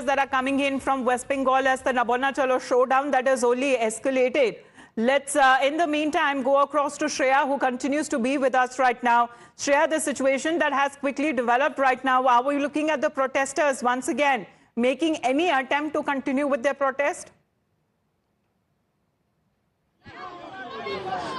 that are coming in from West Bengal as the Nabarna Chalo showdown that has only escalated. Let's, in the meantime, go across to Shreya, who continues to be with us right now. Shreya, the situation that has quickly developed right now, are we looking at the protesters once again making any attempt to continue with their protest?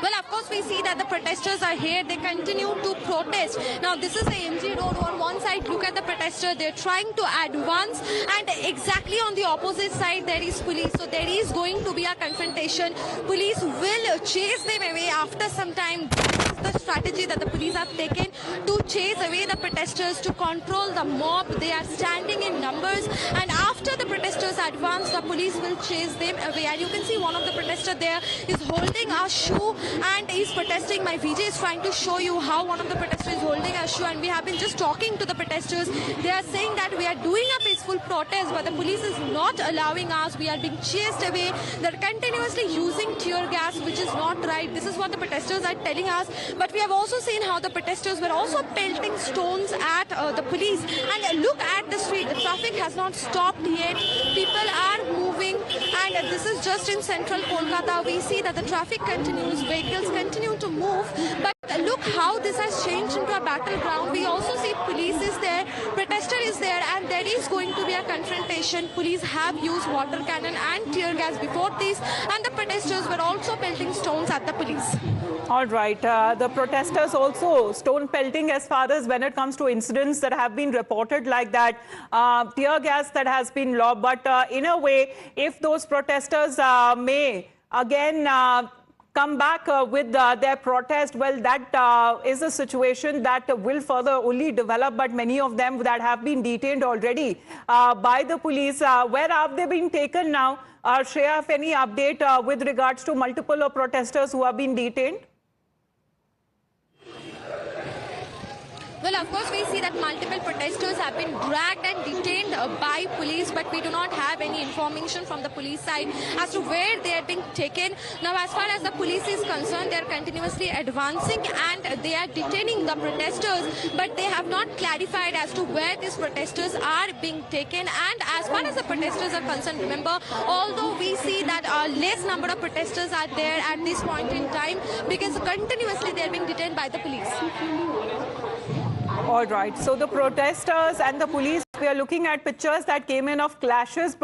Well, of course, we see that the protesters are here. They continue to protest. Now, this is the MG Road. On one side, look at the protester. They're trying to advance. And exactly on the opposite side, there is police. So there is going to be a confrontation. Police will chase them away after some time. This is the strategy that the police have taken to chase away the protesters, to control the mob. They are standing in numbers. And after the protesters advance, the police will chase them away. And you can see one of the protesters there is holding a shoe and is protesting. My VJ is trying to show you how one of the protesters is holding a shoe, and we have been just talking to the protesters. They are saying that we are doing a peaceful protest, but the police is not allowing us. We are being chased away. They're continuously using tear gas, which is not right. This is what the protesters are telling us. But we have also seen how the protesters were also pelting stones at the police. And look at the street. The traffic has not stopped yet. People are moving, and this is just in central Kolkata. We see that the traffic continues, vehicles continue to move, but look how this has changed into a battleground. We also see police is there, protester is there, and there is going to be a confrontation. Police have used water cannon and tear gas before this, and the protesters were also pelting stones at the police. All right. The protesters also stone pelting as far as when it comes to incidents that have been reported like that, tear gas that has been lobbed. But in a way, if those protesters may again come back with their protest, well, that is a situation that will further only develop. But many of them that have been detained already by the police, where have they been taken now? Shreya, if any update with regards to multiple protesters who have been detained? Well, of course, we see that multiple protesters have been dragged and detained by police, but we do not have any information from the police side as to where they are being taken. Now, as far as the police is concerned, they are continuously advancing and they are detaining the protesters, but they have not clarified as to where these protesters are being taken. And as far as the protesters are concerned, remember, although we see that a less number of protesters are there at this point in time, because continuously they are being detained by the police. All right. So the protesters and the police, we are looking at pictures that came in of clashes,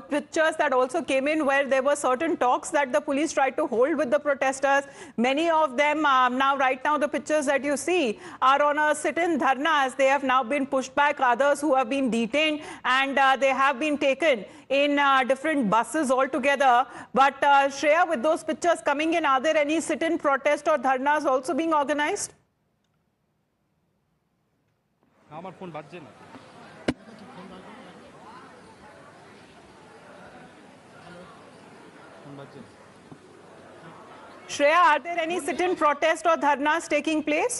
pictures that also came in where there were certain talks that the police tried to hold with the protesters. Many of them right now, the pictures that you see are on a sit-in dharna, as they have now been pushed back. Others who have been detained, and they have been taken in different buses altogether. But Shreya, with those pictures coming in, are there any sit-in protest or dharnas also being organized? আমার phone বাজছে না Shreya, are there any sit-in protest or dharnas taking place?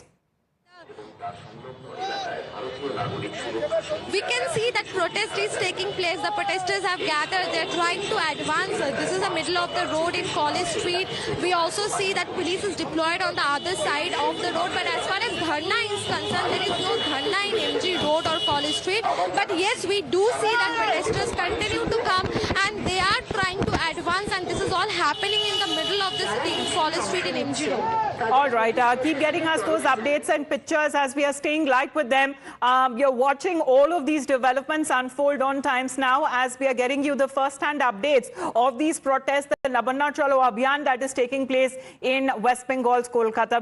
We can see that protest is taking place. The protesters have gathered. They're trying to advance. This is the middle of the road in College Street. We also see that police is deployed on the other side of the road. But as far as dharna is concerned, there is no dharna in MG Road or College Street. But yes, we do see that protesters continue to come and they are trying to advance. And this is all happening in the middle of the street, College Street in MG Road. All right. Keep getting us those updates and pictures as we are staying live with them. You're watching all of these developments unfold on Times Now as we are getting you the first-hand updates of these protests, the Nabarna Chalo Abhiyan that is taking place in West Bengal's Kolkata.